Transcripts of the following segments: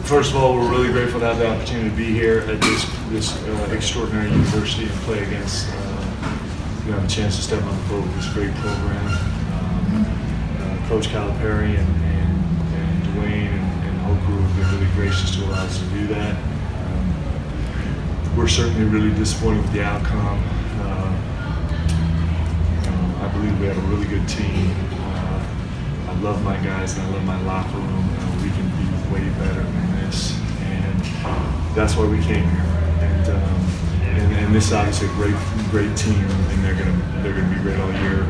First of all, we're really grateful to have the opportunity to be here at this extraordinary university and play against. Have a chance to step on the boat with this great program. Coach Calipari and Dwayne and the whole crew have been really gracious to allow us to do that. We're certainly really disappointed with the outcome. I believe we have a really good team. I love my guys and I love my locker room. We can be way better than this, and that's why we came here. And this is obviously a great team, and they're gonna be great all year.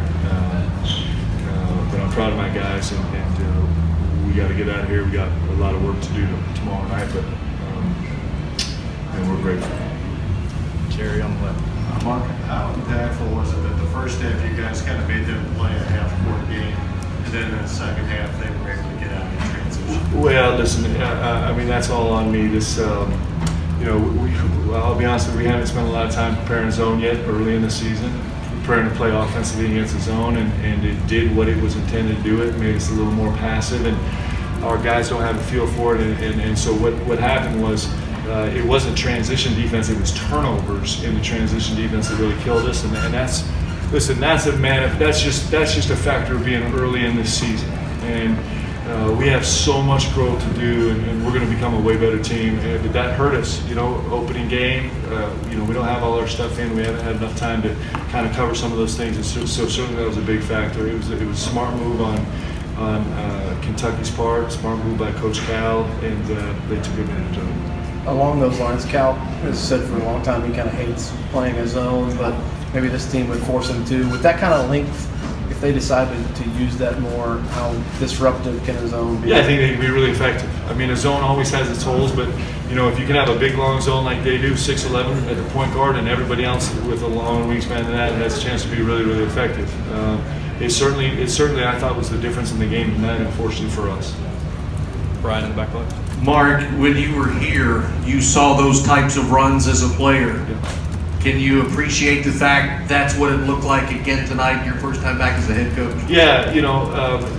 But I'm proud of my guys, and we got to get out of here. We got a lot of work to do tomorrow night, but and we're grateful. Jerry on the left. Mark, how impactful was it that the first half you guys kind of made them play a half-court game, and then in the second half they were able to get out in transition? Well, listen, I mean that's all on me. This, I'll be honest with you, we haven't spent a lot of time preparing zone yet early in the season, preparing to play offensively against the zone, and it did what it was intended to do. It made us a little more passive, and our guys don't have a feel for it, and so what happened was it wasn't transition defense, it was turnovers in the transition defense that really killed us, and that's, listen, that's just a factor of being early in this season, and we have so much growth to do, and we're going to become a way better team. But that hurt us, opening game. We don't have all our stuff in. We haven't had enough time to kind of cover some of those things. And so certainly that was a big factor. It was a smart move on Kentucky's part, smart move by Coach Cal, and they took advantage of it. Along those lines, Cal has said for a long time he kind of hates playing a zone, but maybe this team would force him to. With that kind of length, if they decided to use that more, how disruptive can a zone be? Yeah, I think they can be really effective. I mean, a zone always has its holes, but if you can have a big long zone like they do, 6'11" at the point guard, and everybody else with a long wingspan than that, has a chance to be really, really effective. It certainly I thought was the difference in the game tonight, unfortunately for us. Brian in the back left. Mark, when you were here, you saw those types of runs as a player. Yeah. Can you appreciate the fact that's what it looked like again tonight, your first time back as a head coach? Yeah,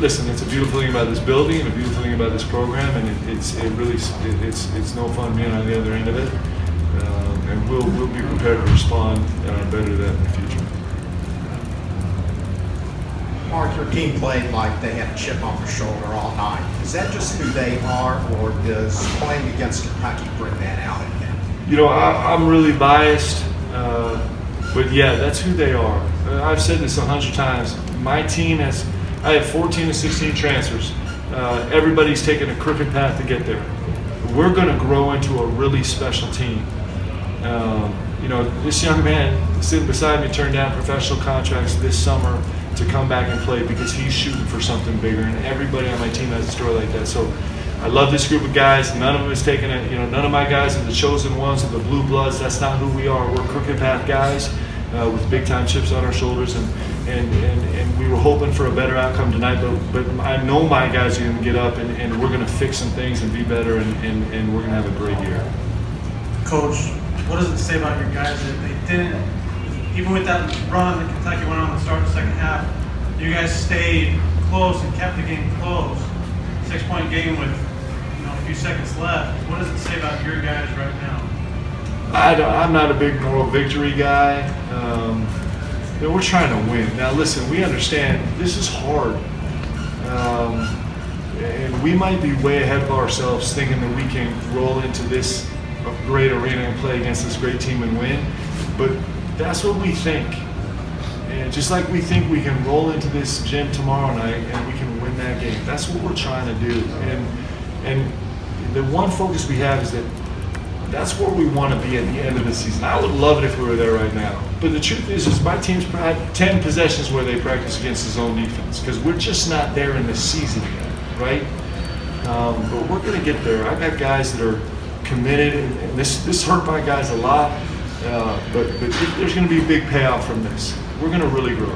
listen, it's a beautiful thing about this building and a beautiful thing about this program, and it's no fun being on the other end of it. And we'll be prepared to respond better to that in the future. Mark, your team played like they had a chip on their shoulder all night. Is that just who they are, or does playing against Kentucky bring that out in them? I'm really biased, but yeah, that's who they are. I've said this 100 times. My team I have 14 to 16 transfers. Everybody's taken a crooked path to get there. We're going to grow into a really special team. This young man sitting beside me turned down professional contracts this summer to come back and play because he's shooting for something bigger, and everybody on my team has a story like that. So I love this group of guys. None of them is taking it. None of my guys are the chosen ones or the blue bloods. That's not who we are. We're crooked path guys with big time chips on our shoulders, and we were hoping for a better outcome tonight. But I know my guys are going to get up, and we're going to fix some things and be better, and we're going to have a great year. Coach, what does it say about your guys that they didn't, even with that run that Kentucky went on to start the second half, you guys stayed close and kept the game close? 6-point game with a few seconds left. What does it say about your guys right now? I'm not a big moral victory guy. We're trying to win. Now listen, we understand this is hard. And we might be way ahead of ourselves thinking that we can roll into this great arena and play against this great team and win. But that's what we think. And just like we think we can roll into this gym tomorrow night and we can win that game. That's what we're trying to do. And the one focus we have is that that's where we want to be at the end of the season. I would love it if we were there right now. But the truth is my team's had 10 possessions where they practice against the zone defense because we're just not there in the season yet, right? But we're going to get there. I got guys that are committed, and this hurt my guys a lot. But there's going to be a big payoff from this. We're going to really grow.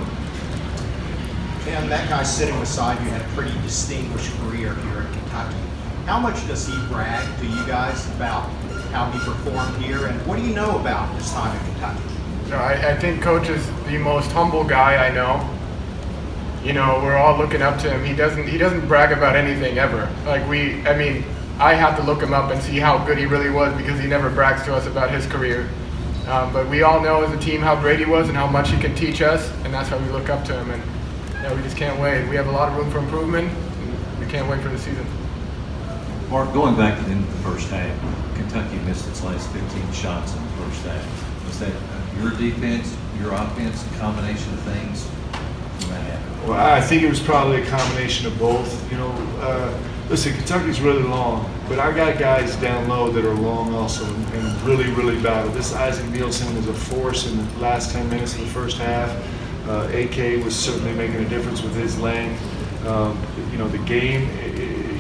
Ken, that guy sitting beside you had a pretty distinguished career here at Kentucky. How much does he brag to you guys about how he performed here, and what do you know about his time at Kentucky? I think Coach is the most humble guy I know. we're all looking up to him. He doesn't brag about anything ever. I have to look him up and see how good he really was because he never brags to us about his career. But we all know as a team how great he was and how much he can teach us, and that's why we look up to him. And we just can't wait. We have a lot of room for improvement. And we can't wait for the season. Mark, going back to the end of the first half, Kentucky missed its last 15 shots in the first half. Was that your defense, your offense, a combination of things when that happened? Well, I think it was probably a combination of both. Listen, Kentucky's really long, but I got guys down low that are long also and really, really battle. This Isaac Nielsen was a force in the last 10 minutes of the first half. AK was certainly making a difference with his length. The game,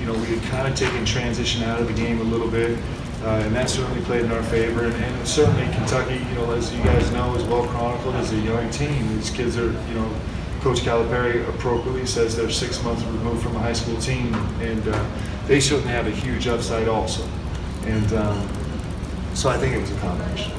we had kind of taken transition out of the game a little bit, and that certainly played in our favor. And certainly Kentucky, as you guys know, is well chronicled as a young team. These kids are, Coach Calipari appropriately says they're 6 months removed from a high school team, and they certainly have a huge upside also. And so I think it was a combination.